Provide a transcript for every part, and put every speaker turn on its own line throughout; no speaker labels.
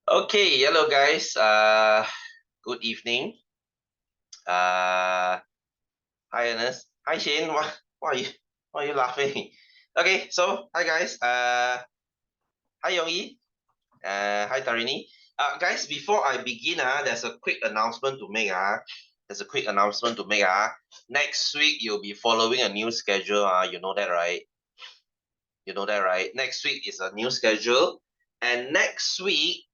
Okay, hello guys. Good evening. Hi Ernest. Hi Shane. Why are you laughing? Okay, so hi guys. Hi Yongyi. Hi Tarini. Guys, before I begin, there's a quick announcement to make. Next week you'll be following a new schedule. You know that, right? Next week is a new schedule, and next week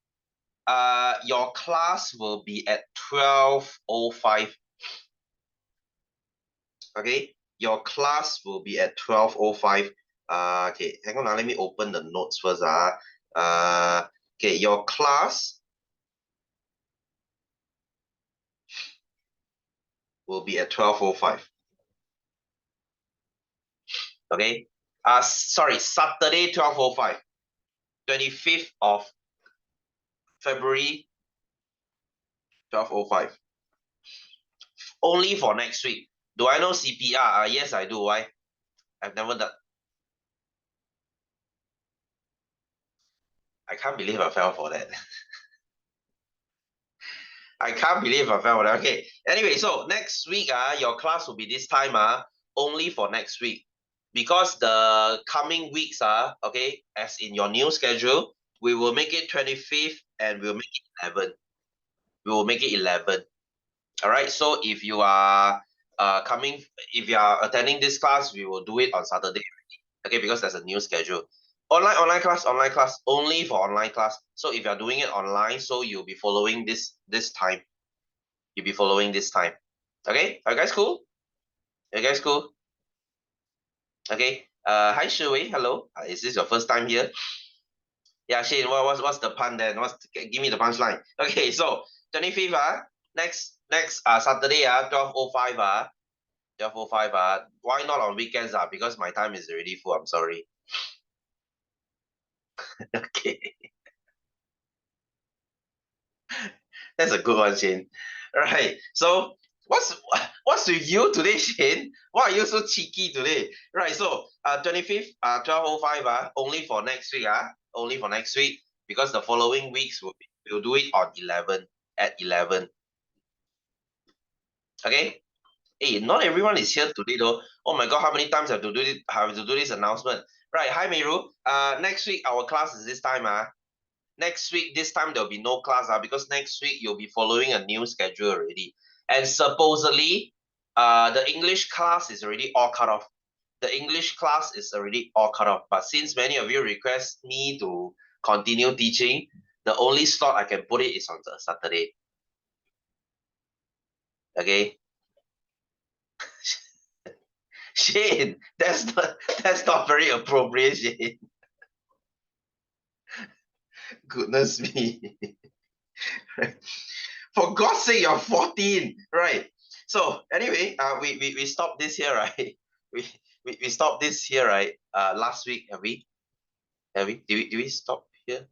your class will be at 12:05. Okay, your class will be at 12:05. Okay, hang on, let me open the notes first. Okay, your class will be at 12:05. Okay, sorry, Saturday 12:05, 25th of February 12:05. Only for next week. Do I know CPR? Yes, I do. Why? I've never done. I can't believe I fell for that. I can't believe I fell for that. Okay. Anyway, so next week, your class will be this time, only for next week. Because the coming weeks, okay, as in your new schedule, we will make it 25th and we'll make it 11. We will make it 11. All right. So if you are if you are attending this class, we will do it on Saturday. Okay, because there's a new schedule. Online class, only for online class. So if you're doing it online, so you'll be following this time. You'll be following this time. Okay, are you guys cool? Are you guys cool? Okay. Hi Shui, hello. Is this your first time here? Yeah, Shane, what's the pun then? Give me the punchline. Okay, so 25th, next Saturday, 12:05, 12:05, why not on weekends? Because my time is already full. I'm sorry. Okay. That's a good one, Shane. Right. So what's with you today, Shane? Why are you so cheeky today? Right. So 25th, 12:05, only for next week, only for next week, because the following weeks we'll do it on 11 at 11. Okay. Hey, not everyone is here today though. Oh my god, how many times I have to do this announcement? Right. Hi Meru. Next week our class is this time, next week, this time there'll be no class, because next week you'll be following a new schedule already. And supposedly, the English class is already all cut off. The English class is already all cut off. But since many of you request me to continue teaching, the only slot I can put it is on the Saturday. Okay. Shane, that's not very appropriate, Shane. Goodness me. For God's sake, you're 14, right? So anyway, we stopped this here, right? We stopped this here, right? Last week, have we? Did we stop here?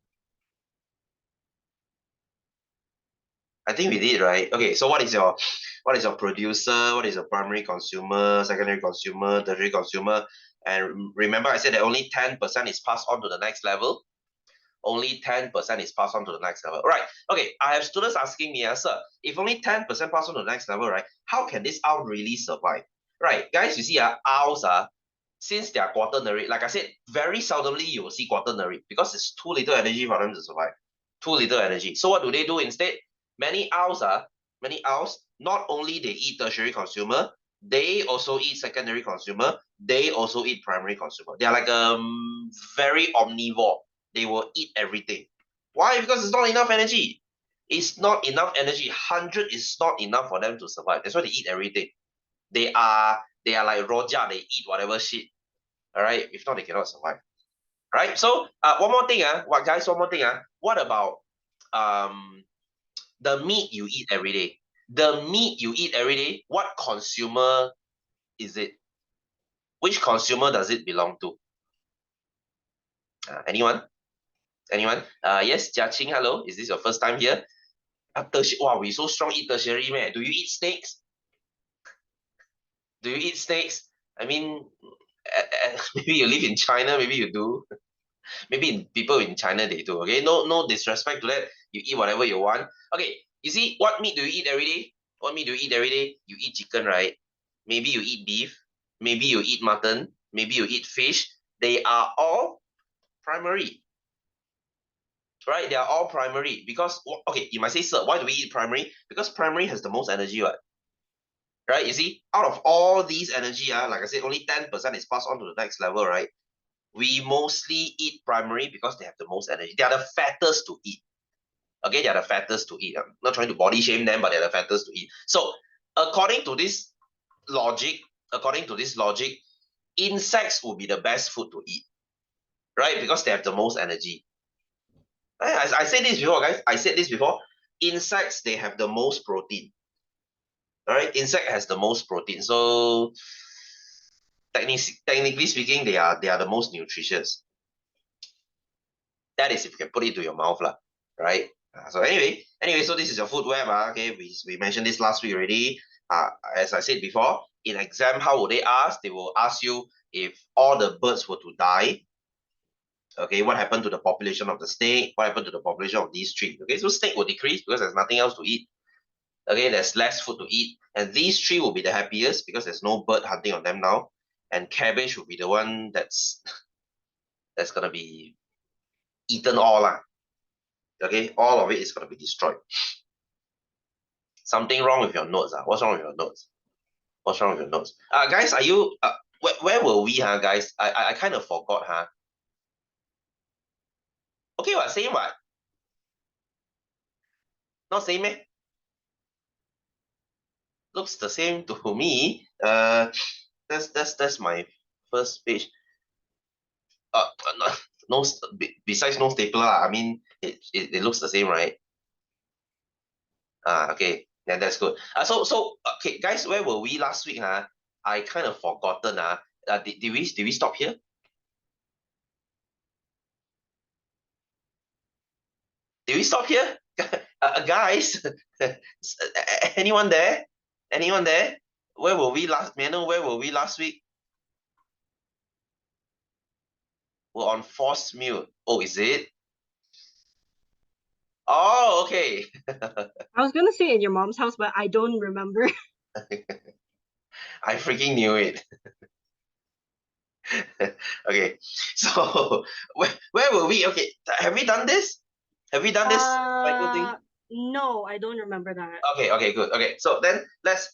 I think we did, right? Okay, so what is your producer? What is your primary consumer, secondary consumer, tertiary consumer? And remember, I said that only 10% is passed on to the next level. Only 10% is passed on to the next level. Right. Okay. I have students asking me, sir, if only 10% pass on to the next level, right? How can this owl really survive? Right. Guys, you see, owls, since they are quaternary, like I said, very seldomly you will see quaternary because it's too little energy for them to survive. Too little energy. So what do they do instead? Many owls, not only they eat tertiary consumer, they also eat secondary consumer, they also eat primary consumer. They are like very omnivore. They will eat everything. Why? Because it's not enough energy. It's not enough energy. 100 is not enough for them to survive. That's why they eat everything. They are like Roja. They eat whatever shit. All right. If not, they cannot survive. Right. So one more thing. What guys? One more thing. What about the meat you eat every day? The meat you eat every day. What consumer is it? Which consumer does it belong to? Anyone? Anyone? Yes, Jia Qing, hello. Is this your first time here? Wow, we so strong eat tertiary, man. Do you eat snakes? Do you eat snakes? I mean, maybe you live in China, maybe you do. Maybe people in China they do. Okay, no disrespect to that. You eat whatever you want. Okay, you see, what meat do you eat every day? What meat do you eat every day? You eat chicken, right? Maybe you eat beef. Maybe you eat mutton. Maybe you eat fish. They are all primary, right? They are all primary because okay, you might say, sir, why do we eat primary? Because primary has the most energy, right? Right? You see, out of all these energy, like I said, only 10% is passed on to the next level, right? We mostly eat primary because they have the most energy. They are the fattest to eat. Okay, they are the fattest to eat. I'm not trying to body shame them, but they're the fattest to eat. So, according to this logic, insects will be the best food to eat, right? Because they have the most energy. I said this before, guys. I said this before. Insects, they have the most protein. All right, insect has the most protein. So technically speaking, they are the most nutritious. That is if you can put it to your mouth, lah, right? So anyway, so this is your food web. Okay, we mentioned this last week already. As I said before, in exam, how would they ask? They will ask you if all the birds were to die. Okay, what happened to the population of the snake? What happened to the population of these three? Okay, so snake will decrease because there's nothing else to eat. Okay, there's less food to eat, and these three will be the happiest because there's no bird hunting on them now. And cabbage will be the one that's gonna be eaten all lah. Okay, all of it is gonna be destroyed. Something wrong with your notes. What's wrong with your notes? What's wrong with your notes? Guys, are you where were we, guys? I kind of forgot, Okay, what? Same what? Not same, eh? Looks the same to me. That's my first page. No, no besides no stapler, I mean it looks the same, right? Okay, then that's good. So okay, guys, where were we last week? I kind of forgotten. Did we stop here? Did we stop here? Guys, anyone there? Anyone there? Where were we last? May I know where were we last week? We're on forced mute. Oh, is it? Oh, okay.
I was gonna say in your mom's house, but I don't remember.
I freaking knew it. Okay, so where were we? Okay, have we done this? Have we done this cycle thing?
No, I don't remember that.
Okay, good. Okay, so then let's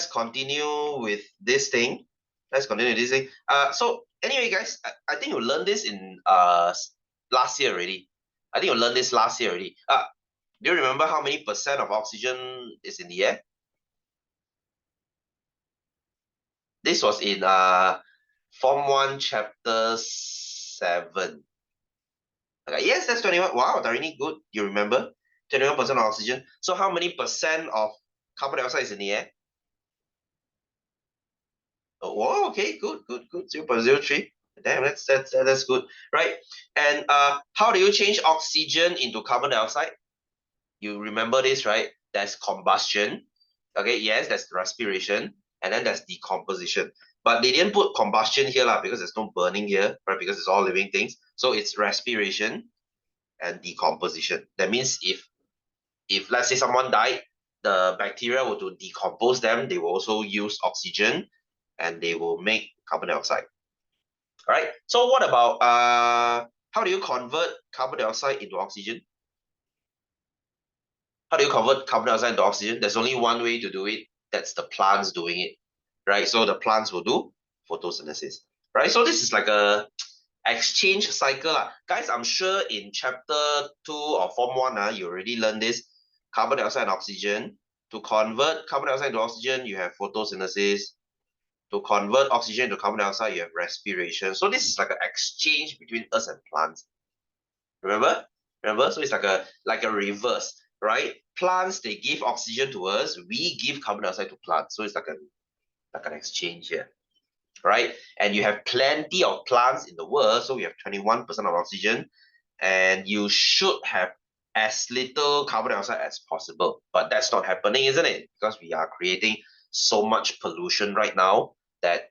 continue with this thing. Let's continue this thing. So anyway, guys, I think you learned this in last year already. I think you learned this last year already. Do you remember how many percent of oxygen is in the air? This was in Form 1, Chapter 7. Okay, yes, that's 21. Wow, Tarini, good. You remember? 21% of oxygen. So how many percent of carbon dioxide is in the air? Oh, wow, okay, good. 0.03. Damn, that's good, right? And how do you change oxygen into carbon dioxide? You remember this, right? There's combustion. Okay, yes, there's respiration, and then there's decomposition. But they didn't put combustion here because there's no burning here, right? Because it's all living things. So it's respiration and decomposition. That means if let's say someone died, the bacteria were to decompose them, they will also use oxygen and they will make carbon dioxide. All right. So what about how do you convert carbon dioxide into oxygen? How do you convert carbon dioxide into oxygen? There's only one way to do it. That's the plants doing it, right? So the plants will do photosynthesis, right? So this is like a exchange cycle. Guys, I'm sure in chapter 2 of Form 1, you already learned this. Carbon dioxide and oxygen. To convert carbon dioxide to oxygen, you have photosynthesis. To convert oxygen to carbon dioxide, you have respiration. So this is like an exchange between us and plants. Remember? So it's like a reverse, right? Plants, they give oxygen to us. We give carbon dioxide to plants. So it's like an exchange here, right? And you have plenty of plants in the world. So we have 21% of oxygen. And you should have as little carbon dioxide as possible. But that's not happening, isn't it? Because we are creating so much pollution right now that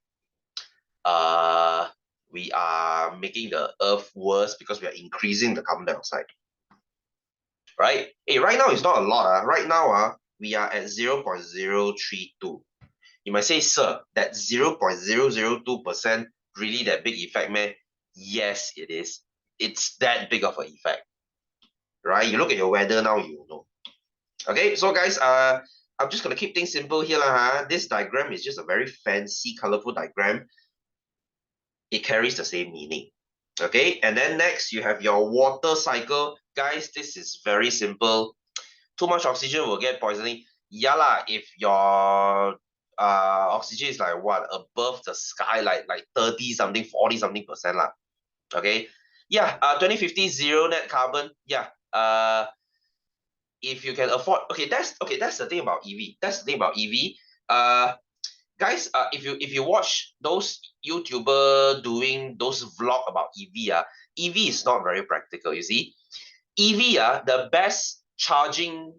we are making the earth worse because we are increasing the carbon dioxide. Right? Hey, right now it's not a lot. Right now, we are at 0.032. You might say, sir, that 0.002% really that big effect, man? Yes, it is. It's that big of an effect. Right? You look at your weather now, you know. Okay, so guys, I'm just gonna keep things simple here. This diagram is just a very fancy, colorful diagram. It carries the same meaning. Okay, and then next you have your water cycle. Guys, this is very simple. Too much oxygen will get poisoning. Yeah lah, if your oxygen is like what, above the sky, like 30 something, 40 something percent lah. Okay, yeah, 2050 zero net carbon. Yeah, if you can afford, that's the thing about EV. That's the thing about EV. Guys, if you watch those YouTuber doing those vlog about EV, EV is not very practical. You see, EV, the best charging.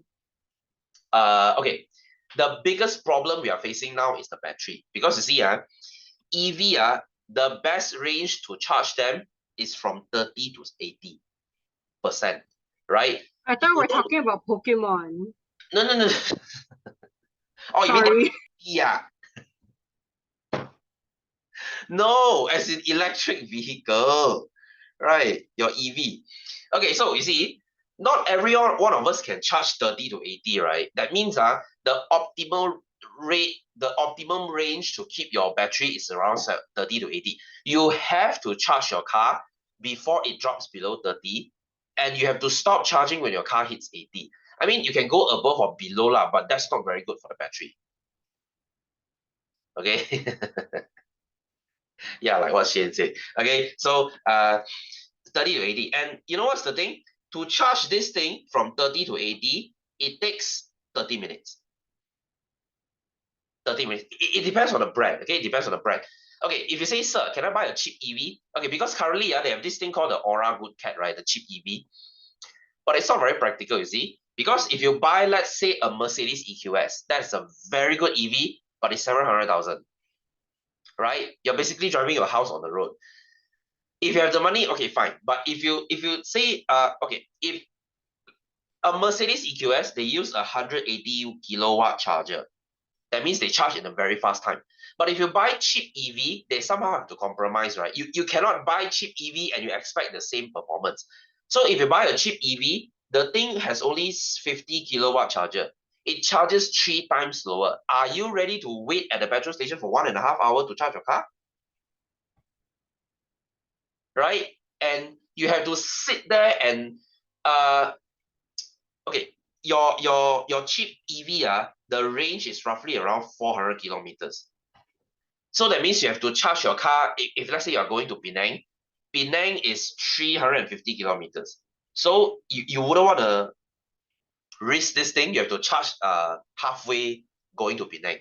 The biggest problem we are facing now is the battery, because you see, EV, the best range to charge them is from 30 to 80%, right?
I thought we're talking about Pokemon.
No. Oh, you mean
Sorry.
yeah. No, as in electric vehicle, right? Your EV. Okay, so you see, not every one of us can charge 30 to 80, right? That means the optimal rate, the optimum range to keep your battery is around 30 to 80. You have to charge your car before it drops below 30, and you have to stop charging when your car hits 80. I mean, you can go above or below lah, but that's not very good for the battery. Okay. Yeah, like what Shane said. Okay, so 30 to 80. And you know what's the thing? To charge this thing from 30 to 80, it takes 30 minutes. 30 minutes. It depends on the brand. Okay, it depends on the brand. Okay, if you say, sir, can I buy a cheap EV? Okay, because currently they have this thing called the Aura Good Cat, right? The cheap EV. But it's not very practical, you see. Because if you buy, let's say, a Mercedes EQS, that's a very good EV, but it's 700,000. Right? You're basically driving your house on the road. If you have the money, okay, fine. But if you say, if a Mercedes EQS, they use 180 kilowatt charger. That means they charge in a very fast time. But if you buy cheap EV, they somehow have to compromise, right? You cannot buy cheap EV and you expect the same performance. So if you buy a cheap EV, the thing has only 50 kilowatt charger. It charges 3 times slower. Are you ready to wait at the petrol station for 1.5 hours to charge your car? Right? And you have to sit there and your cheap EV, the range is roughly around 400 kilometers. So that means you have to charge your car. If let's say you are going to Penang, Penang is 350 kilometers. So you wouldn't want to risk this thing. You have to charge halfway going to Penang.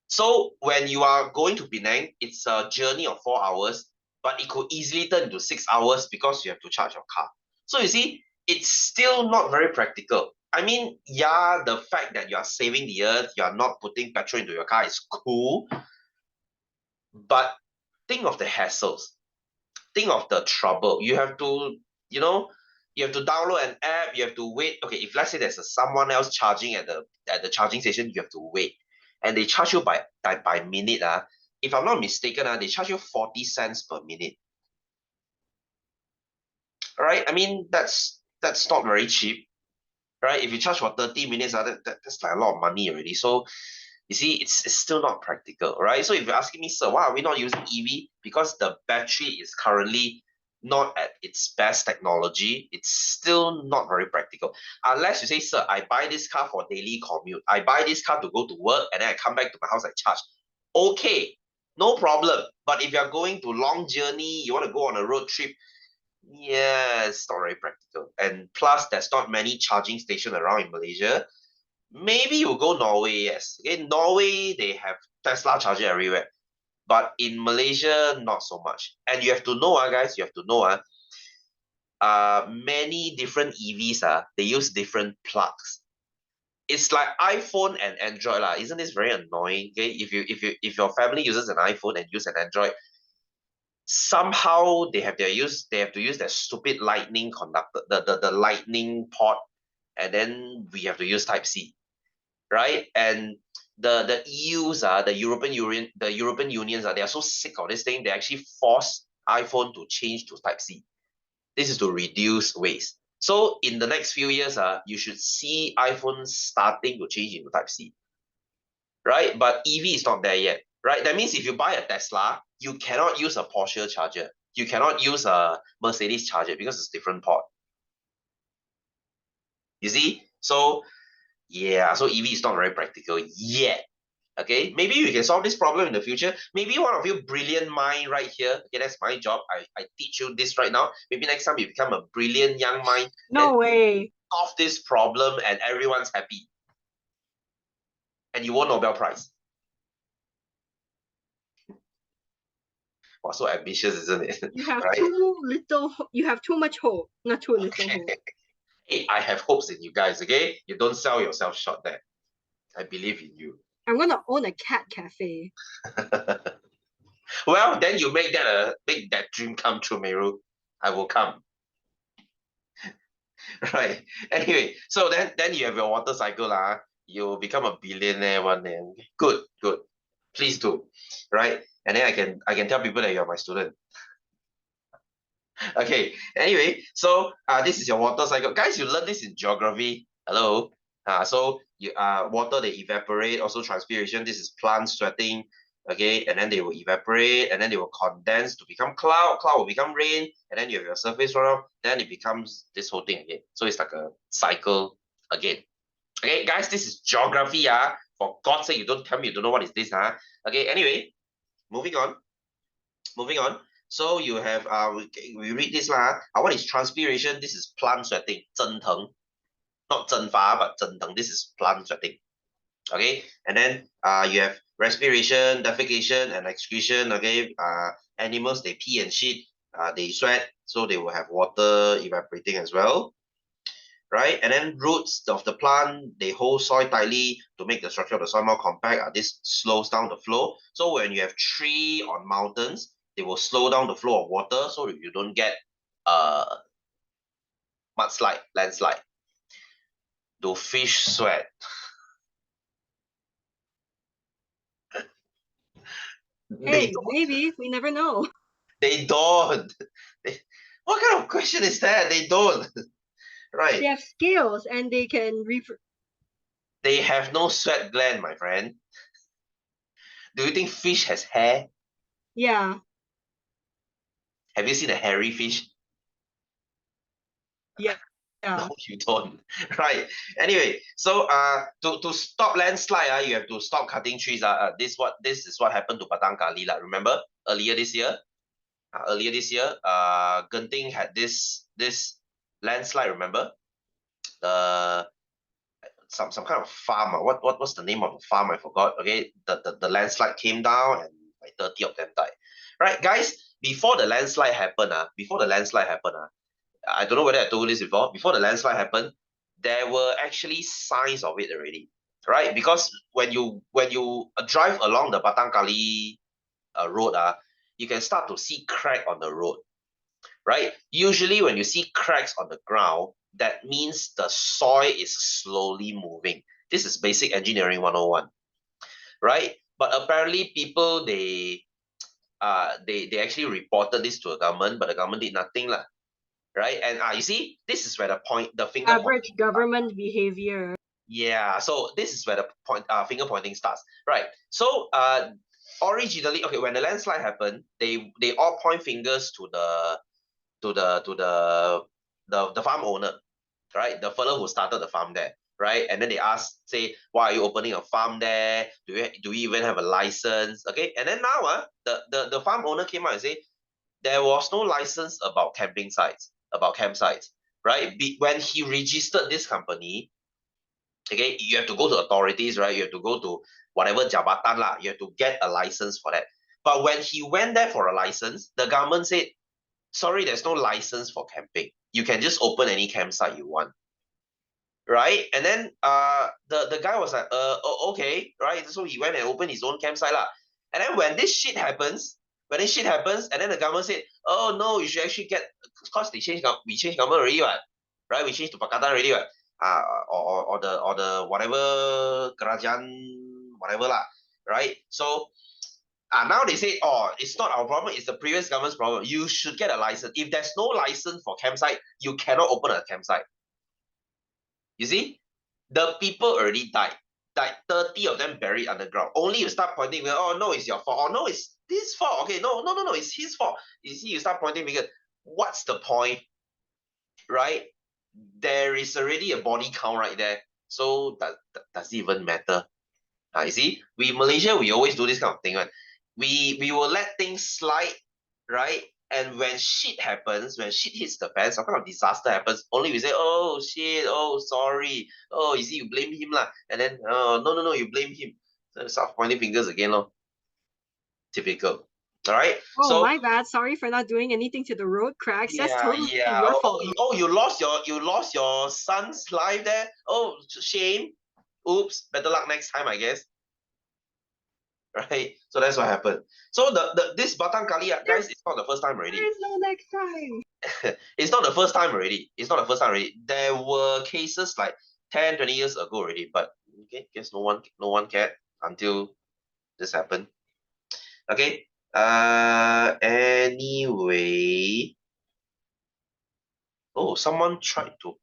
So when you are going to Penang, it's a journey of 4 hours, but it could easily turn into 6 hours because you have to charge your car. So you see, it's still not very practical. I mean, yeah, the fact that you are saving the earth, you are not putting petrol into your car is cool, but think of the hassles. Think of the trouble. You have to, you have to download an app, you have to wait. Okay, if let's say there's someone else charging at the charging station, you have to wait. And they charge you by minute. If I'm not mistaken, they charge you 40 cents per minute. All right, I mean, that's not very cheap. Right? If you charge for 30 minutes, that's like a lot of money already. So you see, it's still not practical, right? So if you're asking me, sir, why are we not using EV? Because the battery is currently not at its best technology, it's still not very practical. Unless you say, sir, I buy this car for daily commute. I buy this car to go to work and then I come back to my house, I charge. Okay, no problem. But if you're going to long journey, you want to go on a road trip, yeah, it's not very practical. And plus, there's not many charging stations around in Malaysia. Maybe you go Norway, yes. Okay, Norway, they have Tesla charger everywhere. But in Malaysia, not so much. And you have to know, guys, you have to know, many different EVs, they use different plugs. It's like iPhone and Android, lah. Isn't this very annoying? Okay, if your family uses an iPhone and use an Android, somehow they have to use that stupid lightning conductor, the lightning port, and then we have to use Type C, right? And the EUs, the European Unions, they are so sick of this thing, they actually force iPhone to change to Type C. This is to reduce waste. So in the next few years, you should see iPhone starting to change into Type C, right? But EV is not there yet, right? That means if you buy a Tesla, you cannot use a Porsche charger. You cannot use a Mercedes charger because it's different port. You see? So yeah, so EV is not very practical yet. Okay, maybe we can solve this problem in the future. Maybe one of you brilliant mind right here. Okay, that's my job. I teach you this right now. Maybe next time you become a brilliant young mind.
No way.
Solve this problem and everyone's happy. And you won Nobel Prize. Wow, so ambitious, isn't it?
You have
Right?
you have too much hope. Not too little hope.
Hey, I have hopes in you guys, okay? You don't sell yourself short there. I believe in you.
I'm gonna own a cat cafe.
Well, then you make that dream come true, Meru. I will come. Right. Anyway, so then you have your water cycle, lah. You become a billionaire one day. Good, good. Please do. Right? And then I can tell people that you're my student. Okay. Anyway, so this is your water cycle. Guys, you learned this in geography. Hello. So you water, they evaporate, also transpiration. This is plants sweating. Okay, and then they will evaporate, and then they will condense to become cloud. Cloud will become rain, and then you have your surface runoff. Then it becomes this whole thing again. So it's like a cycle again. Okay, guys, this is geography. For God's sake, you don't tell me you don't know what is this. Okay. Anyway, moving on. Moving on. So you have we read this lah. What is transpiration? This is plant sweating, 蒸腾, not 蒸发, but 蒸腾. This is plant sweating. Okay, and then you have respiration, defecation, and excretion. Okay, animals, they pee and shit, they sweat, so they will have water evaporating as well, right? And then roots of the plant, they hold soil tightly to make the structure of the soil more compact. This slows down the flow. So when you have tree on mountains, they will slow down the flow of water so you don't get mudslide, landslide. Do fish sweat?
Hey, maybe. We never know.
They don't. What kind of question is that? They don't. Right.
They have scales and they can
They have no sweat gland, my friend. Do you think fish has hair?
Yeah.
Have you seen a hairy fish?
Yeah.
No, you don't. Right. Anyway, so to stop landslide, you have to stop cutting trees. This is what happened to Batang Kali, remember earlier this year? Genting had this landslide. Remember some kind of farm. What's the name of the farm? I forgot. Okay, the landslide came down and like 30 of them died. Right, guys. Before the landslide happened, I don't know whether I told you this before. Before the landslide happened, there were actually signs of it already, right? Because when you drive along the Batang Kali road, you can start to see crack on the road, right? Usually when you see cracks on the ground, that means the soil is slowly moving. This is basic engineering 101, right? But apparently people, they actually reported this to the government, but the government did nothing, right? And you see, this is where the finger
average government behavior.
Yeah, so this is where the finger pointing starts, right? So originally, okay, when the landslide happened, they all point fingers to the farm owner, right? The fellow who started the farm there, right? And then they ask, say, why are you opening a farm there? Do you even have a license? Okay, and then now the farm owner came out and say there was no license about camping sites, about campsites, right? When he registered this company, okay, you have to go to authorities, right? You have to go to whatever jabatan lah. You have to get a license for that. But when he went there for a license, the government said, sorry, there's no license for camping. You can just open any campsite you want. Right? And then the guy was like, okay, right? So he went and opened his own campsite lah. And then when this shit happens, and then the government said, oh no, you should actually get, because we changed government already, what? Right? We changed to Pakatan already, what? Or the whatever kerajaan, whatever lah, right? So now they say, oh, it's not our problem, it's the previous government's problem. You should get a license. If there's no license for campsite, you cannot open a campsite. You see, the people already died. Like 30 of them buried underground. Only you start pointing, oh no, it's your fault. Oh no, it's this fault. Okay, no, it's his fault. You see, you start pointing because what's the point? Right? There is already a body count right there. So does it even matter? You see, Malaysia, we always do this kind of thing, right? We will let things slide, right? And when shit happens, when shit hits the fan, some kind of disaster happens, only we say, oh shit, oh sorry, oh you see, you blame him lah, and then no, you blame him. So start pointing fingers again, lor. Typical. All right.
Oh,
so
my bad. Sorry for not doing anything to the road cracks. That's totally
yeah.
your fault.
You lost your son's life there. Oh, shame. Oops. Better luck next time, I guess. Right? So that's what happened. So this Batang Kali, guys, it's not the first time already.
There's no next time.
It's not the first time already. There were cases like 10, 20 years ago already, but okay, guess no one cared until this happened. Okay. Anyway. Oh, someone tried to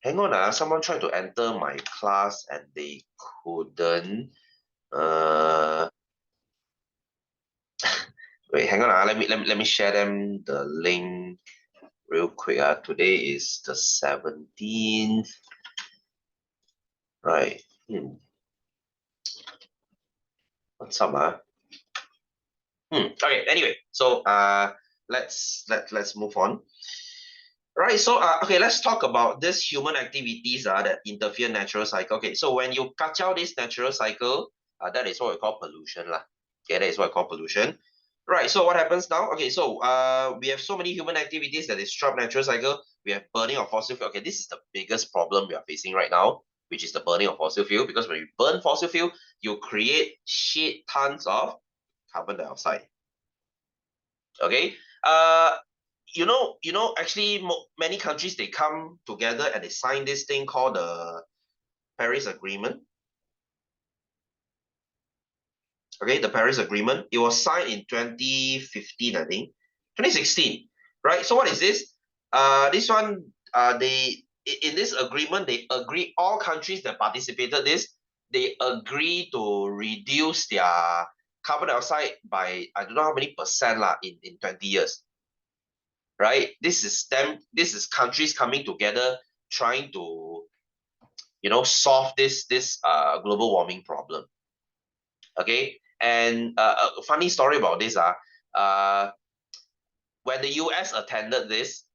hang on. Someone tried to enter my class and they couldn't. Wait, hang on. Let me share them the link real quick. Today is the 17th. Right. What's up, Okay. Anyway, so let's move on. Right. So okay, let's talk about these human activities that interfere natural cycle. Okay. So when you kacau this natural cycle, that is what we call pollution lah. Okay, that is what we call pollution. Right. So what happens now? Okay. So we have so many human activities that disrupt natural cycle. We have burning of fossil fuel. Okay, this is the biggest problem we are facing right now, which is the burning of fossil fuel. Because when you burn fossil fuel, you create shit tons of carbon dioxide. Okay. Actually, many countries, they come together and they sign this thing called the Paris Agreement. Okay, the Paris Agreement. It was signed in 2015, I think. 2016, right? So what is this? This one, in this agreement, they agree, all countries that participated this, they agree to reduce their carbon dioxide by, I don't know how many percent in 20 years. Right? This is countries coming together trying to, solve this global warming problem. Okay, and a funny story about this when the US attended this,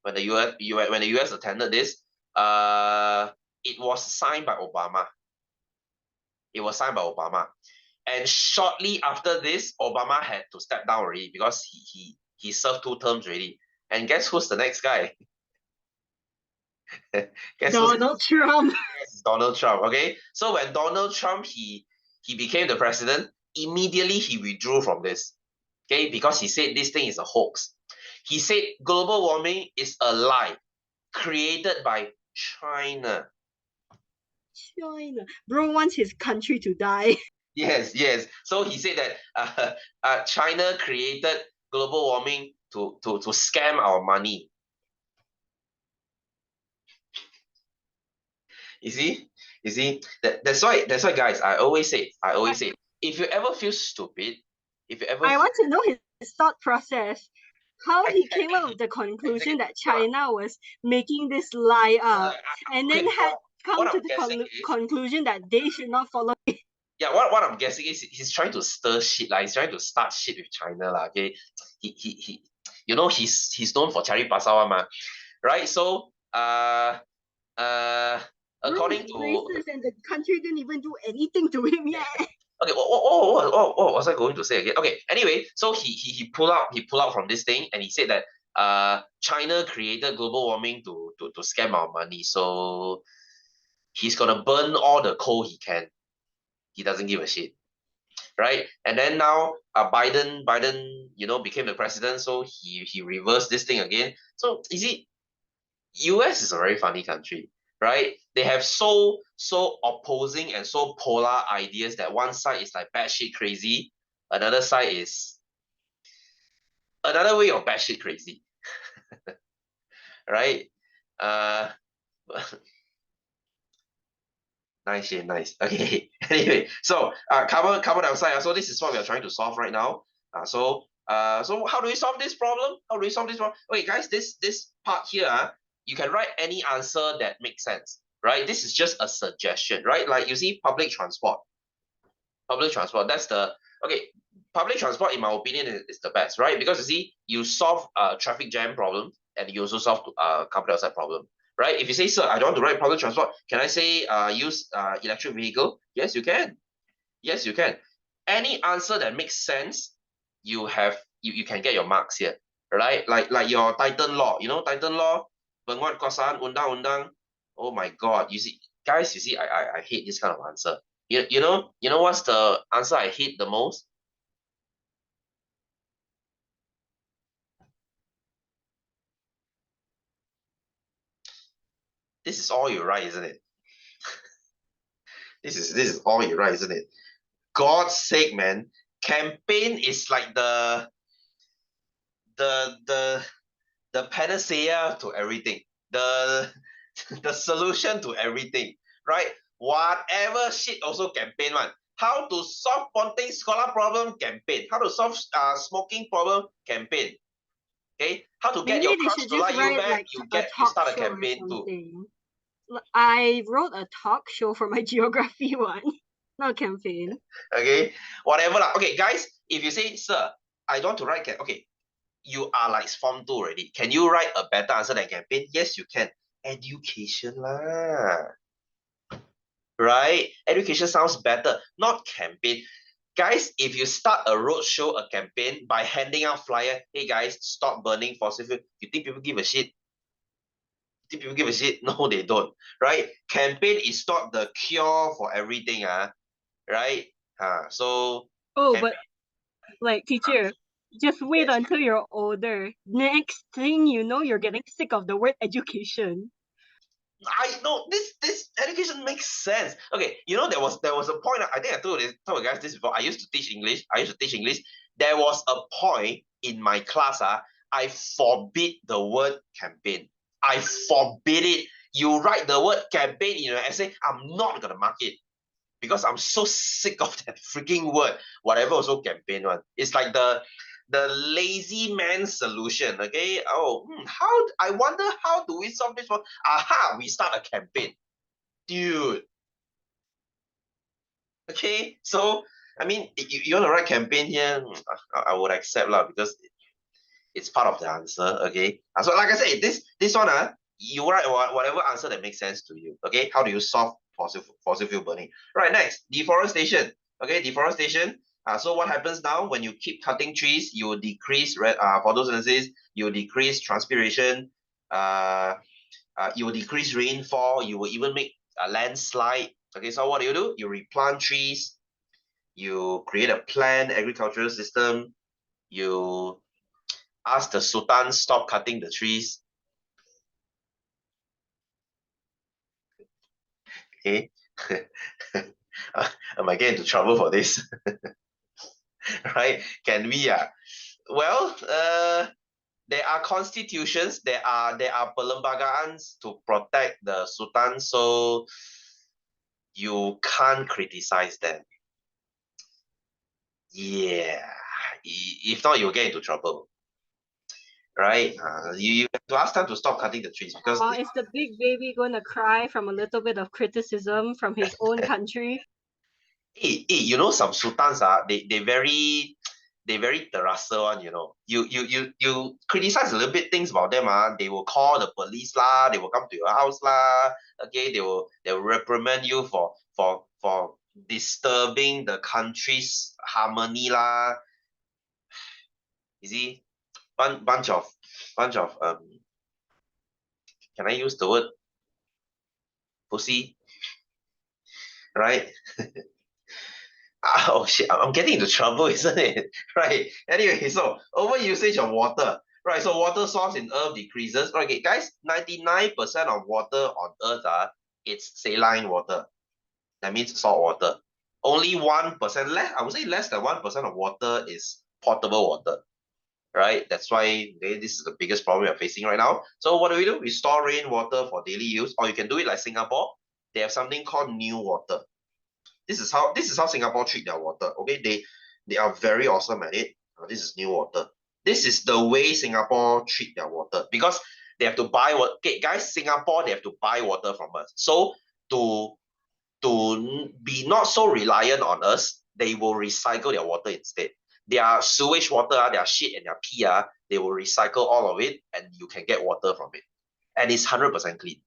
it was signed by Obama. And shortly after this, Obama had to step down already because he served 2 terms already. And guess who's the next guy?
Donald Trump.
Yes, Donald Trump. Okay, so when Donald Trump he became the president, immediately he withdrew from this. Okay, because he said this thing is a hoax. He said global warming is a lie created by China.
China. Bro wants his country to die.
Yes. So he said that China created global warming to scam our money. You see, that's why, guys, I always say, if you ever feel stupid,
I want to know his thought process. how he came up with the conclusion that China was making this lie up, and then had come to the conclusion that they should not follow it.
Yeah, what I'm guessing is he's trying to stir shit, like he's trying to start shit with China, lah. Okay, he you know he's known for Cari Pasar ma, right? So according to
racist, and the country didn't even do anything to him yet.
Okay, what was I going to say again? Okay, anyway, so he pulled out from this thing, and he said that China created global warming to scam our money, so he's gonna burn all the coal he can. He doesn't give a shit, right? And then now Biden became the president, so he reversed this thing again. So you see, US is a very funny country, right? They have so opposing and so polar ideas that one side is like batshit crazy, another side is another way of batshit crazy, right? Nice, Shane, nice. Okay. Anyway, so carbon dioxide. So this is what we are trying to solve right now. So how do we solve this problem? How do we solve this problem? Okay, guys, this part here, you can write any answer that makes sense, right? This is just a suggestion, right? Like you see, public transport. That's the okay. Public transport, in my opinion, is the best, right? Because you see, you solve traffic jam problem, and you also solve carbon dioxide problem, right? If you say, sir, I don't want to ride public transport, can I say use electric vehicle? Yes, you can. Yes, you can. Any answer that makes sense, you can get your marks here, right? Like your Titan law, Titan law, penguat kosan, undang-undang. Oh my God, you see, guys, I hate this kind of answer. You know what's the answer I hate the most? This is all you write, isn't it? This is all you write, isn't it? God's sake, man. Campaign is like the panacea to everything. The the solution to everything, right? Whatever shit also campaign one. How to solve Ponting scholar problem, campaign. How to solve smoking problem, campaign. Okay? How to get
Maybe
your
they
crush
should
to
just
like you
write
back,
like
you start a campaign too.
I wrote a talk show for my geography one, not a campaign.
Okay, whatever lah. Okay, guys, if you say, sir, I don't want to write, okay, you are like Form 2 already. Can you write a better answer than campaign? Yes, you can. Education lah. Right? Education sounds better, not campaign. Guys, if you start a roadshow, a campaign by handing out flyer, hey guys, stop burning fossil fuel, you think people give a shit? You think people give a shit? No, they don't. Right? Campaign is not the cure for everything, right? So
but like teacher, just wait until you're older. Next thing you know, you're getting sick of the word education.
I know this education makes sense. Okay, there was a point. I think I told you guys this before. I used to teach English. There was a point in my class. I forbid the word campaign. I forbid it. You write the word campaign in your essay, I'm not gonna mark it because I'm so sick of that freaking word. Whatever also campaign one. It's like the lazy man solution. Okay. Oh, how I wonder how do we solve this one? Aha, we start a campaign, dude. Okay, so I mean, you want to write campaign here, I would accept lah because it's part of the answer. Okay, so like I said, this one you write whatever answer that makes sense to you. Okay, how do you solve fossil fuel burning? Right, next, deforestation. Okay, deforestation. So what happens now when you keep cutting trees? You will decrease photosynthesis. You will decrease transpiration. You will decrease rainfall. You will even make a landslide. Okay, so what do? You replant trees. You create a planned agricultural system. You ask the Sultan stop cutting the trees. Okay. I might get into trouble for this. Right? Can we? Well, there are constitutions, there are perlembagaans to protect the Sultan, so you can't criticize them. Yeah. If not, you'll get into trouble. right? You have to ask them to stop cutting the trees because
is the big baby gonna cry from a little bit of criticism from his own country?
you know some sultans they very terasa one, you know. You criticize a little bit things about them, they will call the police lah, they will come to your house lah, okay, they will reprimand you for disturbing the country's harmony lah. You see, bunch of can I use the word pussy, right? Oh shit, I'm getting into trouble, isn't it? Right. Anyway, so overusage of water. Right, so water source in Earth decreases. Okay, guys, 99% of water on Earth it's saline water. That means salt water. Only 1%, less, I would say less than 1% of water is potable water. Right? That's why this is the biggest problem we're facing right now. So what do? We store rainwater for daily use, or you can do it like Singapore. They have something called new water. This is how Singapore treat their water. Okay, they are very awesome at it. This is new water. This is the way Singapore treat their water because they have to buy what. Okay, guys, Singapore they have to buy water from us. So to be not so reliant on us, they will recycle their water instead. Their sewage water, their shit and their pee, they will recycle all of it, and you can get water from it, and it's 100% clean.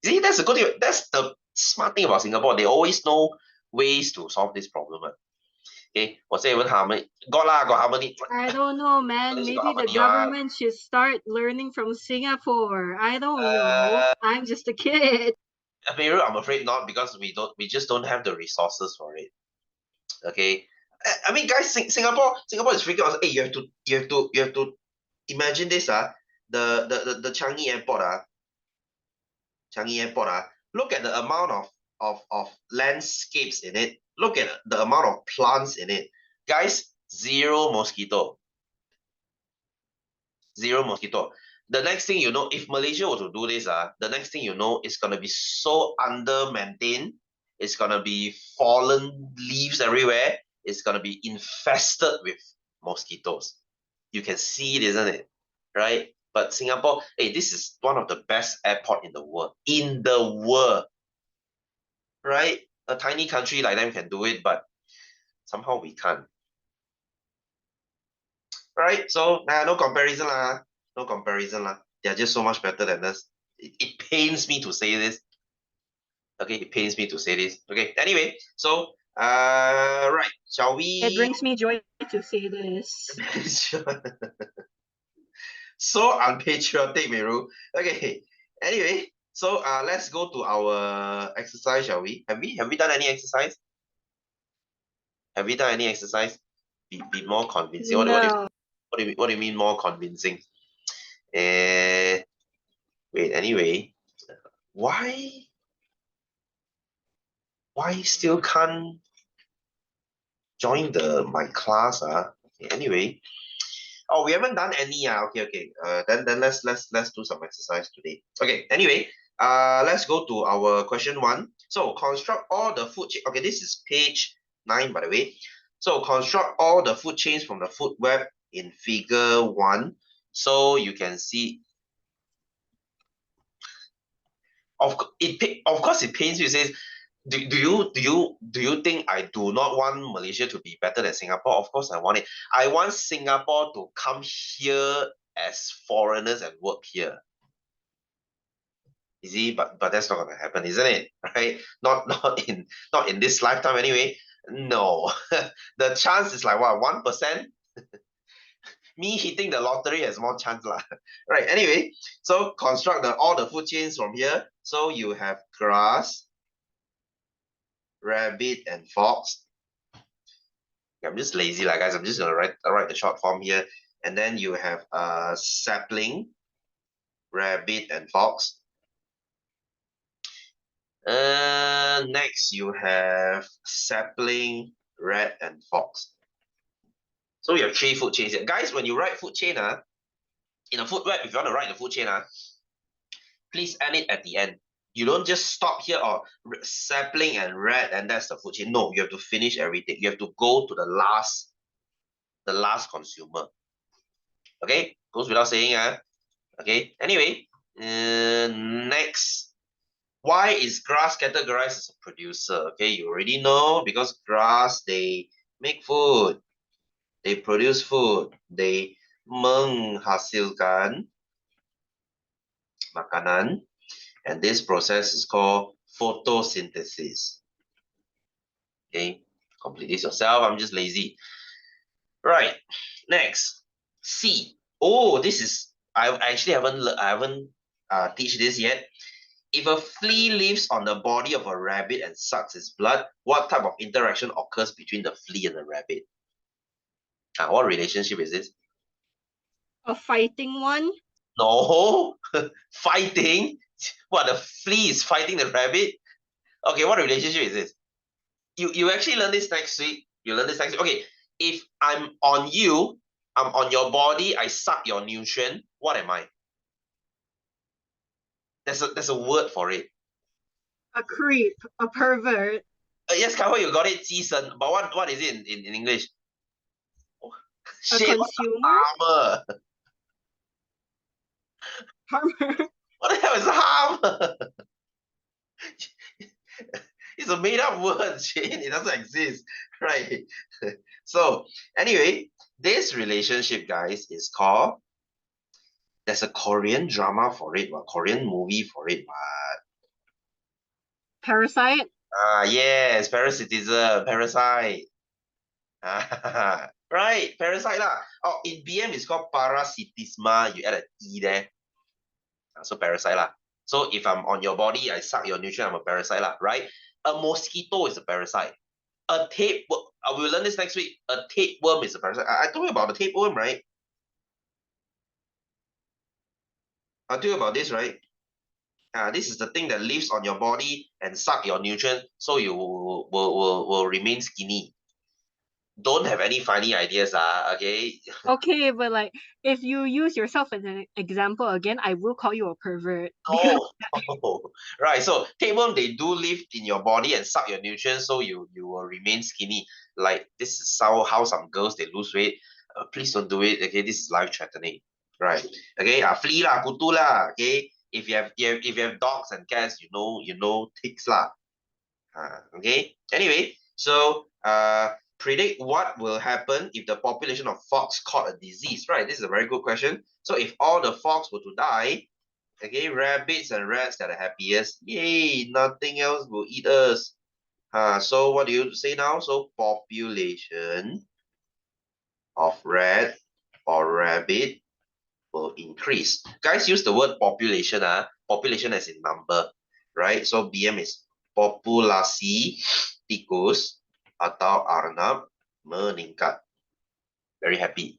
See, that's a good thing. That's the smart thing about Singapore. They always know ways to solve this problem. Okay, 我这问他们 got harmony.
I don't know, man. Maybe the government should start learning from Singapore. I don't know. I'm just a kid.
I'm afraid not, because we just don't have the resources for it. Okay, I mean, guys, Singapore is freaking awesome. Hey, you have to imagine this. The Changi Airport. Look at the amount of landscapes in it. Look at the amount of plants in it. Guys, zero mosquito. Zero mosquito. The next thing you know, if Malaysia were to do this, the next thing you know, it's going to be so under-maintained. It's going to be fallen leaves everywhere. It's going to be infested with mosquitoes. You can see it, isn't it? Right? But Singapore, hey, this is one of the best airport in the world. In the world. Right? A tiny country like them can do it, but somehow we can't. Right? So, no comparison lah. No comparison lah. They're just so much better than us. It pains me to say this. Okay, it pains me to say this. Okay, anyway, so, right, shall we?
It brings me joy to say this.
So unpatriotic, Meru. Okay, anyway, so let's go to our exercise, shall we? Have we done any exercise? Have we done any exercise? Be more convincing.
No.
What do you mean more convincing? Wait, anyway, why still can't join my class? Okay, anyway, oh, we haven't done any. Okay. Then let's do some exercise today. Okay. Anyway, let's go to our question 1. So construct all the food chain. Okay, this is page 9, by the way. So construct all the food chains from the food web in figure 1. So you can see. Of course, it pains you. It says, do you think I do not want Malaysia to be better than Singapore? Of course I want it. I want Singapore to come here as foreigners and work here. You see, but that's not gonna happen, isn't it? Right? Not in this lifetime anyway. No. The chance is like what, 1%? Me hitting the lottery has more chance lah. Right, anyway, so construct all the food chains from here. So you have grass, rabbit, and fox. I'm just lazy lah, guys. I'm just gonna write the short form here. And then you have sapling, rabbit, and fox. Next you have sapling, rat, and fox. So we have 3 food chains here. Guys, when you write food chain, in a food web, if you want to write the food chain, please end it at the end. You don't just stop here or sapling and rat and that's the food chain. No, you have to finish everything. You have to go to the last consumer. Okay, goes without saying. Okay, anyway, next. Why is grass categorized as a producer? Okay, you already know, because grass, they make food, they produce food, they menghasilkan makanan, and this process is called photosynthesis. Okay, complete this yourself. I'm just lazy. Right, next, C. Oh, this is, I actually haven't teach this yet. If a flea lives on the body of a rabbit and sucks its blood, what type of interaction occurs between the flea and the rabbit? What relationship is this?
A fighting one?
No, fighting. What, the flea is fighting the rabbit? Okay, what relationship is this? You actually learn this next week. You learn this next week. Okay, if I'm on you, I'm on your body, I suck your nutrient, what am I? There's a word for it.
A creep, a pervert.
Yes, Kaho, you got it, season. But what is it in English?
A
Shit, what's a
consumer?
harmer?
Harmer.
What the hell is a harmer? It's a made-up word, Shane. It doesn't exist, right? So anyway, this relationship, guys, is called. There's a Korean drama for it, a Korean movie for it,
Parasite?
yes, parasitism, parasite. Right, parasite lah. Oh, in BM it's called parasitisma. You add an E there. So parasite lah. So if I'm on your body, I suck your nutrient, I'm a parasite lah, right? A mosquito is a parasite. A tapeworm, we'll learn this next week. A tapeworm is a parasite. I told you about the tapeworm, right? I told you about this, right? This is the thing that lives on your body and suck your nutrient, so you will remain skinny. Don't have any funny ideas, okay?
Okay, but like, if you use yourself as an example again, I will call you a pervert.
Oh, right. So tapeworm, they do live in your body and suck your nutrients, so you will remain skinny. Like this is how some girls they lose weight. Please don't do it. Okay, this is life threatening. Right. Okay. Flea lah, kutu lah. Okay. If you have dogs and cats, you know ticks lah. Okay. Anyway, so predict what will happen if the population of fox caught a disease. Right. This is a very good question. So if all the fox were to die, okay, rabbits and rats that are happiest. Yay, nothing else will eat us. So what do you say now? So population of rat or rabbit will increase. Guys, use the word population. Population as in number, right? So BM is populasi tikus atau arnab meningkat. Very happy.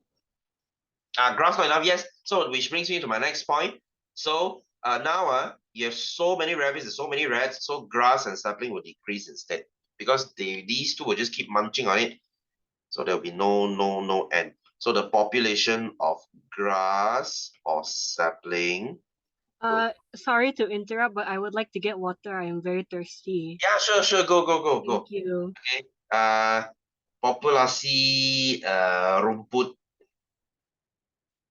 Graphs not enough, yes. So which brings me to my next point. So now you have so many rabbits and so many rats, so grass and sapling will decrease instead, because these two will just keep munching on it. So there will be no end. So the population of grass or sapling.
Sorry to interrupt, but I would like to get water. I am very thirsty.
Yeah, sure. Go.
Thank you.
Okay. Populasi rumput.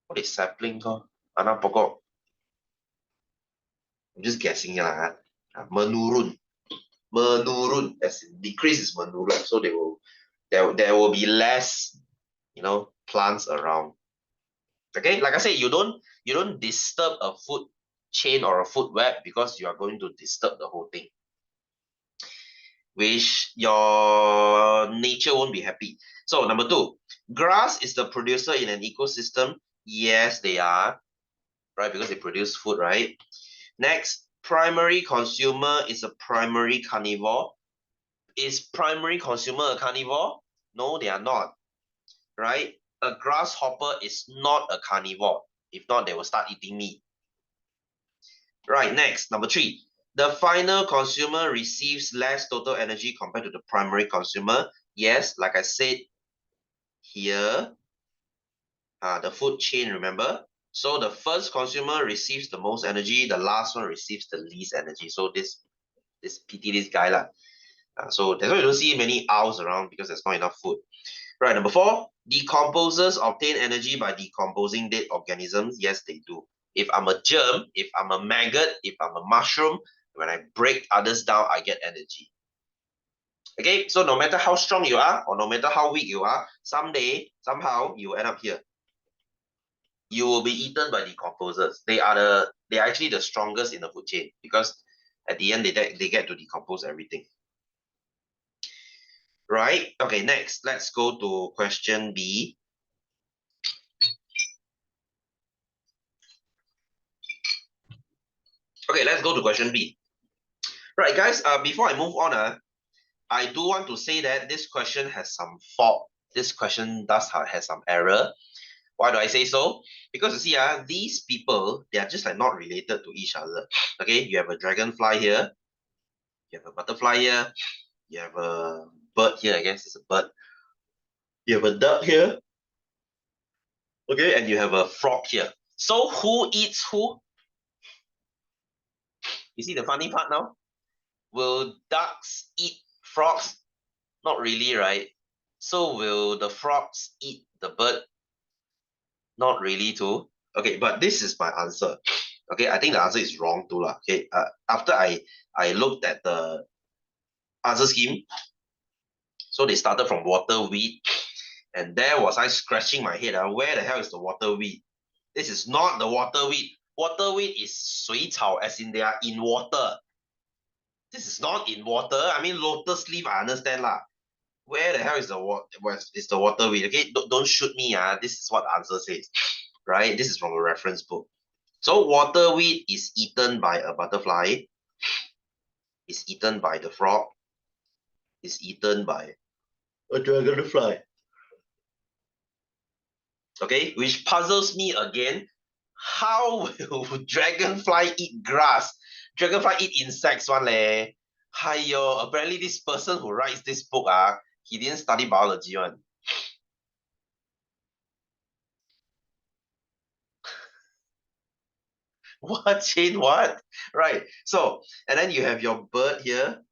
What is sapling called? Anak pokok. I'm just guessing lah. Menurun, as in decrease is menurun. So there will be less, plants around. Okay, like I said, you don't disturb a food chain or a food web, because you are going to disturb the whole thing, which your nature won't be happy. So number 2, grass is the producer in an ecosystem. Yes, they are, right? Because they produce food, right? Next, primary consumer is a primary carnivore. Is primary consumer a carnivore? No, they are not, right? A grasshopper is not a carnivore. If not, they will start eating meat. Right, next, number 3. The final consumer receives less total energy compared to the primary consumer. Yes, like I said here, the food chain, remember? So the first consumer receives the most energy, the last one receives the least energy. So this pity this guy lah. So that's why you don't see many owls around, because there's not enough food. Right, number 4, Decomposers obtain energy by decomposing dead organisms. Yes, they do. If I'm a germ, if I'm a maggot, if I'm a mushroom, when I break others down, I get energy. Okay, so no matter how strong you are or no matter how weak you are, someday, somehow, you end up here. You will be eaten by decomposers. They are actually the strongest in the food chain because at the end they get to decompose everything. Right? Okay, next, let's go to question B. Okay, let's go to question B. Right, guys, before I move on, I do want to say that this question has some fault. This question does have some error. Why do I say so? Because you see, these people, they are just like not related to each other. Okay, you have a dragonfly here, you have a butterfly here, you have a bird here, I guess it's a bird. You have a duck here, okay, and you have a frog here. So who eats who? You see the funny part now? Will ducks eat frogs? Not really, right? So will the frogs eat the bird? Not really too. Okay, but this is my answer. Okay, I think the answer is wrong too lah. Okay, after I looked at the answer scheme, so they started from water weed, and there was I scratching my head. Where the hell is the water weed? This is not the water weed. Water weed is 水草, as in they are in water. This is not in water. I mean, lotus leaf, I understand lah. Where the hell is the water weed? Okay, don't shoot me. This is what the answer says, right? This is from a reference book. So water weed is eaten by a butterfly, is eaten by the frog, is eaten by a dragonfly. Okay, which puzzles me again. How will dragonfly eat grass? Dragonfly eat insects one leh. Hiyo, apparently this person who writes this book, he didn't study biology one. What chain? What? Right. So, and then you have your bird here,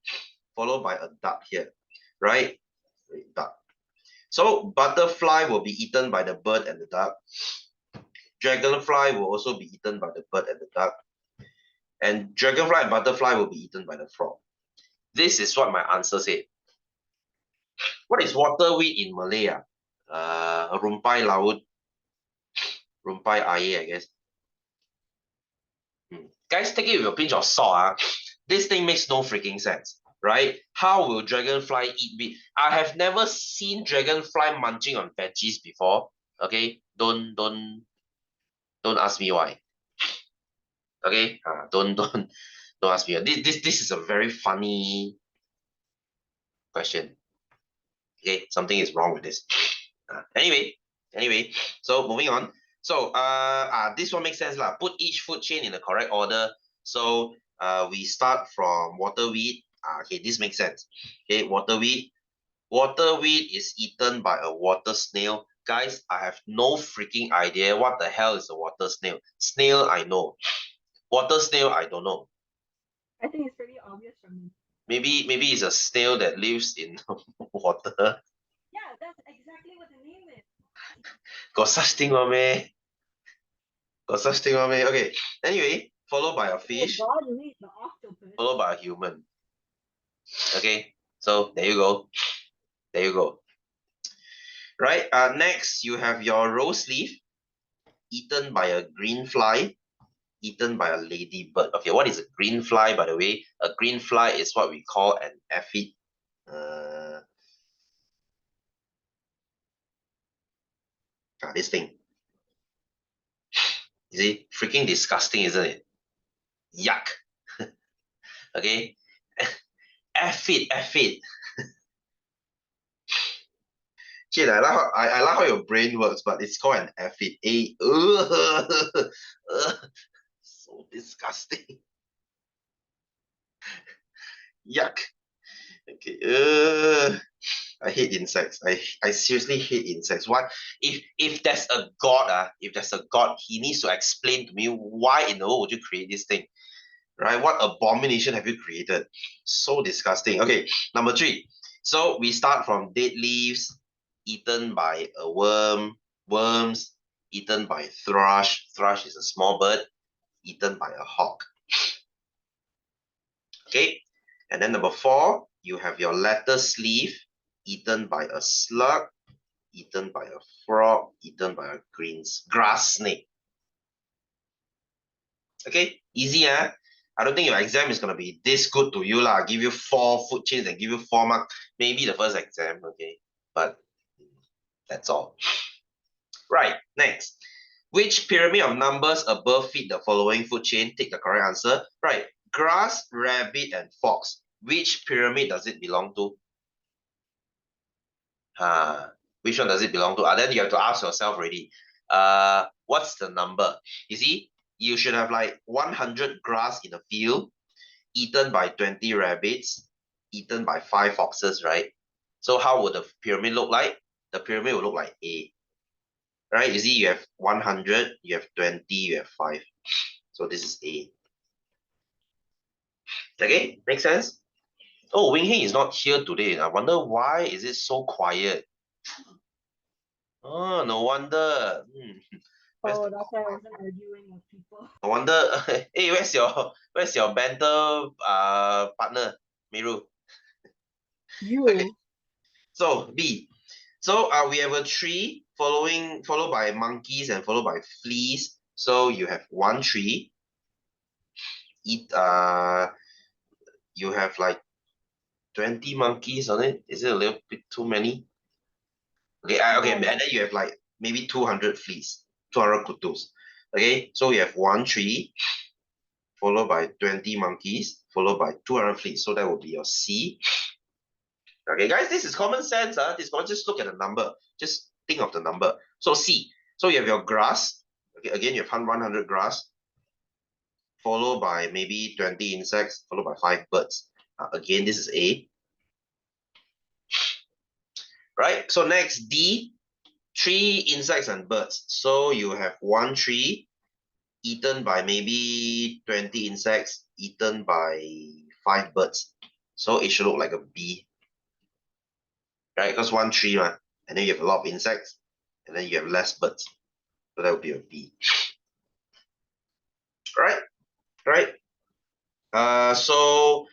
followed by a duck here, right? Duck. So butterfly will be eaten by the bird and the duck. Dragonfly will also be eaten by the bird and the duck. And dragonfly and butterfly will be eaten by the frog. This is what my answer said. What is water weed in Malay? Rumpai laut. Rumpai air, I guess. Guys, take it with a pinch of salt. This thing makes no freaking sense, right? How will dragonfly eat meat? I have never seen dragonfly munching on veggies before. Okay, don't ask me why. Okay, don't ask me. This is a very funny question. Okay, something is wrong with this. Anyway, so moving on. So this one makes sense lah. Put each food chain in the correct order. So we start from water weed. Okay, this makes sense. Okay, water weed. Water weed is eaten by a water snail. Guys, I have no freaking idea what the hell is a water snail. Snail, I know. Water snail, I don't know.
I think it's pretty obvious from me.
Maybe it's a snail that lives in water.
Yeah, that's exactly what the name is.
Got such thing one meh? Got such thing one meh? Okay. Anyway, followed by a fish.
Oh God, you need the octopus.
Followed by a human. Okay. So there you go. There you go. Right. Next you have your rose leaf, eaten by a green fly, eaten by a ladybird. Okay, what is a green fly, by the way? A green fly is what we call an aphid. This thing. You see, freaking disgusting, isn't it? Yuck. Okay. Aphid. Shit, I like how your brain works, but it's called an aphid. So disgusting. Yuck. Okay. I hate insects. I seriously hate insects. Why? If there's a god, he needs to explain to me why in the world would you create this thing, right? What abomination have you created? So disgusting. Okay, number 3. So we start from dead leaves, eaten by a worm, worms, eaten by thrush, thrush is a small bird, eaten by a hawk. Okay, and then number 4, you have your lettuce leaf, eaten by a slug, eaten by a frog, eaten by a grass snake. Okay, easy, eh? I don't think your exam is going to be this good to you, lah. Give you 4 food chains and give you 4 marks. Maybe the first exam, okay? But that's all. Right, next. Which pyramid of numbers above fit the following food chain? Take the correct answer. Right, grass, rabbit, and fox. Which pyramid does it belong to? Which one does it belong to? Then you have to ask yourself already. What's the number? You see, you should have like 100 grass in a field, eaten by 20 rabbits, eaten by 5 foxes, right? So how would the pyramid look like? The pyramid will look like A. Right? You see, you have 100, you have 20, you have 5. So this is A. Okay, make sense? Oh, Wing Heng is not here today. I wonder why is it so quiet? Oh, no wonder.
Oh, that's why I wasn't arguing with people.
No wonder. Hey, where's your banter partner, Miru?
You.
Okay. So B. So we have a tree followed by monkeys and followed by fleas. So you have 1 tree. You have like 20 monkeys on it. Is it a little bit too many? Okay, okay, and then you have like maybe 200 fleas, 200 kutus. Okay, so you have 1 tree followed by 20 monkeys, followed by 200 fleas. So that would be your C. Okay, guys, this is common sense. Just look at the number. Just think of the number. So C. So you have your grass. Okay, again, you have 100 grass, followed by maybe 20 insects, followed by 5 birds. Again, this is A. Right? So next, D. 3 insects and birds. So you have 1 tree, eaten by maybe 20 insects, eaten by 5 birds. So it should look like a B. Right? Because 1 tree, right? And then you have a lot of insects, and then you have less birds. So that would be a B. Right? Right? So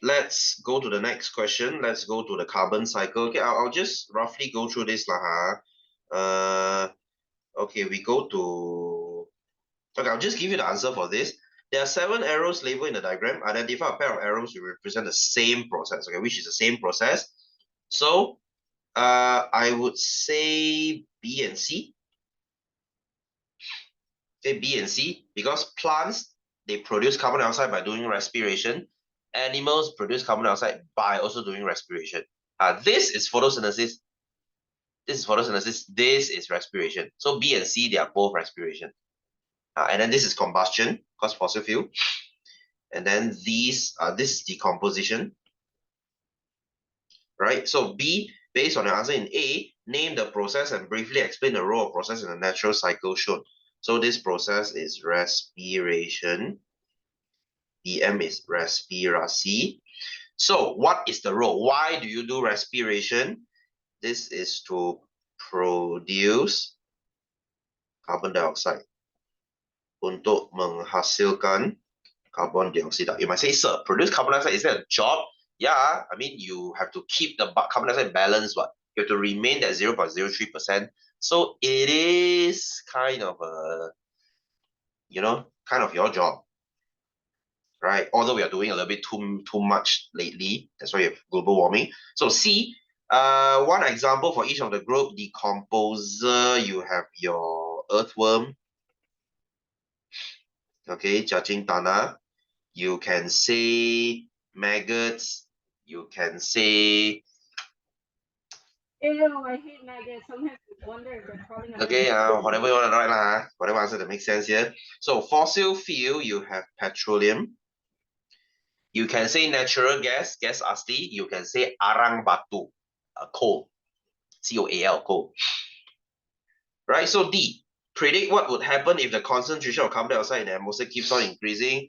let's go to the next question. Let's go to the carbon cycle. Okay, I'll just roughly go through this lah. Okay, we go to. Okay, I'll just give you the answer for this. There are 7 arrows labeled in the diagram. Identify a pair of arrows to represent the same process. Okay, which is the same process. So, I would say B and C. Okay, B and C, because plants, they produce carbon dioxide by doing respiration. Animals produce carbon dioxide by also doing respiration. This is photosynthesis. This is photosynthesis. This is respiration. So B and C, they are both respiration. And then this is combustion, because fossil fuel. And then this is decomposition. Right? So B, based on the answer in A, name the process and briefly explain the role of process in the natural cycle shown. So this process is respiration. BM is respirasi. So what is the role? Why do you do respiration? This is to produce carbon dioxide untuk menghasilkan carbon dioxide. You might say, sir, produce carbon dioxide, is that a job? Yeah, I mean, you have to keep the carbon dioxide balance. What? You have to remain at 0.03%. So it is kind of kind of your job. Right? Although we are doing a little bit too much lately. That's why you have global warming. So C, one example for each of the group. Decomposer, you have your earthworm. Okay, cacing tanah. You can say maggots. You can say.
Ew, I hate maggots. Sometimes I wonder if they're crawling.
Okay, whatever you want to write lah. Whatever answer that makes sense here. So fossil fuel, you have petroleum. You can say natural gas, gas asli. You can say arang batu, coal, COAL, coal. Right, so D, predict what would happen if the concentration of carbon dioxide in the atmosphere keeps on increasing.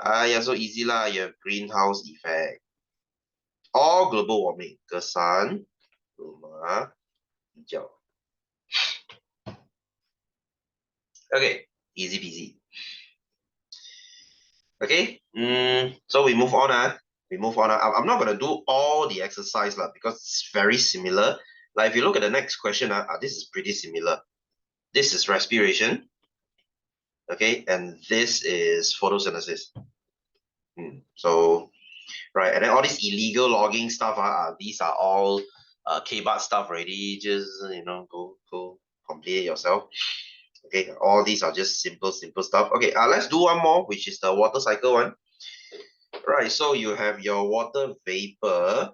Yeah, so easy lah. You have greenhouse effect. Or global warming. Kesan rumah Okay, easy peasy. Okay, so we move on. We move on. I'm not going to do all the exercise because it's very similar. Like if you look at the next question, this is pretty similar. This is respiration. Okay, and this is photosynthesis. So, right, and then all this illegal logging stuff, these are all K-BAT stuff already. Just, go complete it yourself. Okay, all these are just simple stuff. Okay, let's do one more, which is the water cycle one. Right, so you have your water vapor.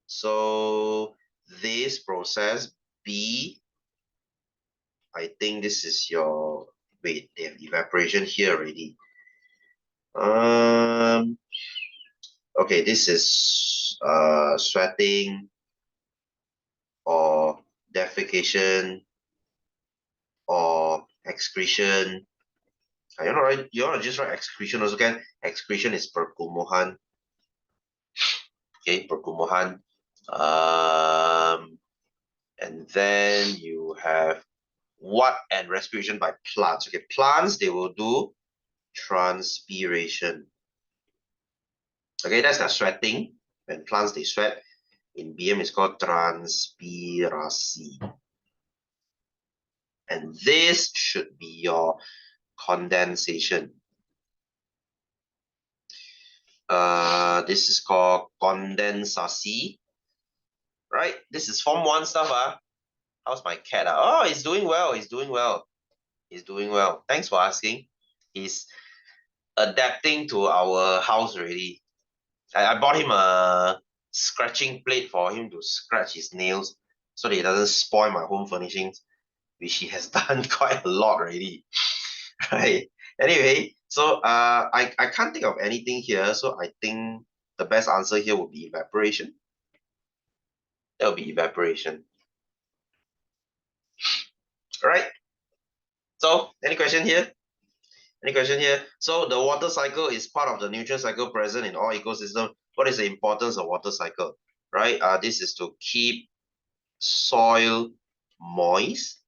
So this process B, I think this is your, wait, they have evaporation here already. Okay, this is sweating or defecation or excretion. You want to just write excretion also can. Excretion is perkumuhan. Okay, perkumuhan. And then you have what and respiration by plants. Okay, plants, they will do transpiration. Okay, that's the sweating. When plants, they sweat. In BM, it's called transpirasi. And this should be your condensation. This is called condensasi. Right? This is Form 1 stuff. How's my cat? Oh, he's doing well. He's doing well. He's doing well. Thanks for asking. He's adapting to our house already. I bought him a scratching plate for him to scratch his nails so that he doesn't spoil my home furnishings, which he has done quite a lot already. Right. Anyway, so I can't think of anything here, so I think the best answer here would be evaporation. That would be evaporation. All right. So any question here? Any question here? So the water cycle is part of the nutrient cycle present in all ecosystems. What is the importance of water cycle? Right? This is to keep soil moist.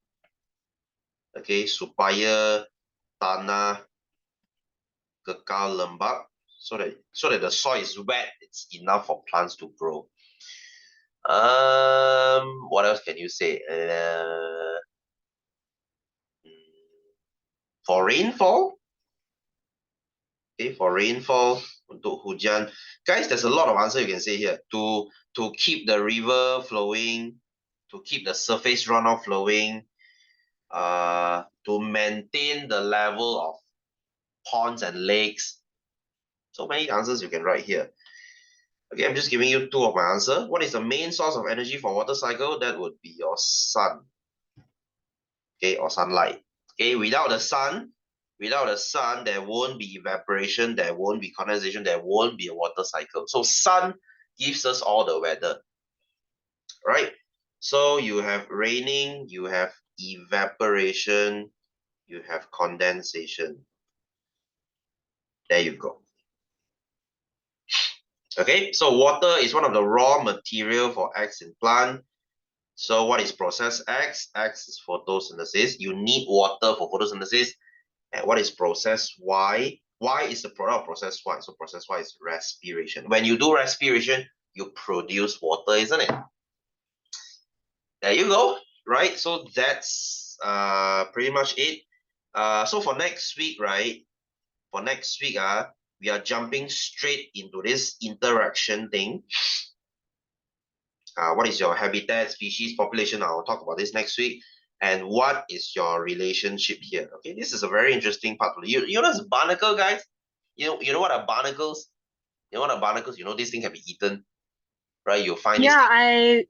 Okay, supaya tanah kekal lembab, so that the soil is wet, it's enough for plants to grow. What else can you say? For rainfall, okay, for rainfall, untuk hujan, guys, there's a lot of answer you can say here. To keep the river flowing, to keep the surface runoff flowing, to maintain the level of ponds and lakes. So many answers you can write here. Okay, I'm just giving you two of my answer. What is the main source of energy for water cycle? That would be your sun. Okay, or sunlight. Okay, without the sun, there won't be evaporation, there won't be condensation, there won't be a water cycle. So sun gives us all the weather, right? So you have raining, you have evaporation, you have condensation. There you go. Okay, so water is one of the raw material for X in plant. So what is process X? X is photosynthesis. You need water for photosynthesis. And what is process Y? Y is the product of process Y. So process Y is respiration. When you do respiration, you produce water, isn't it? There you go, right? So that's pretty much it. So for next week, right? For next week, we are jumping straight into this interaction thing. What is your habitat, species, population? I'll talk about this next week. And what is your relationship here? Okay, this is a very interesting part. You know this barnacle, guys? You know what are barnacles? You know what are barnacles? You know this thing can be eaten, right? You'll find this.
Yeah,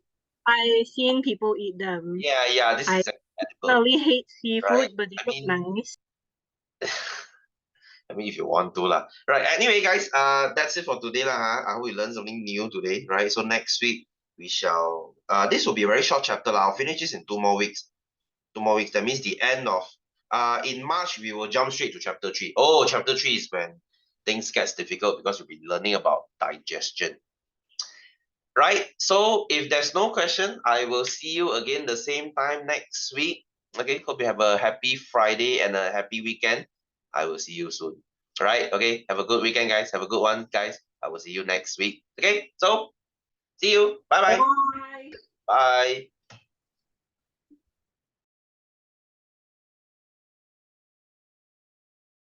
I seen people eat them.
Yeah, this is edible.
I really hate seafood,
right?
but they look nice.
I mean, if you want to lah. Right. Anyway, guys, that's it for today lah. I hope you learned something new today, right? So next week we shall. This will be a very short chapter lah. I'll finish this in 2 more weeks. 2 more weeks. That means the end of. In March we will jump straight to chapter 3. Oh, chapter 3 is when things gets difficult because we'll be learning about digestion. Right? So if there's no question, I will see you again the same time next week. Okay, hope you have a happy Friday and a happy weekend. I will see you soon. All right, okay, have a good weekend, guys. Have a good one, guys. I will see you next week. Okay, so see you. Bye-bye.
Bye.
Bye.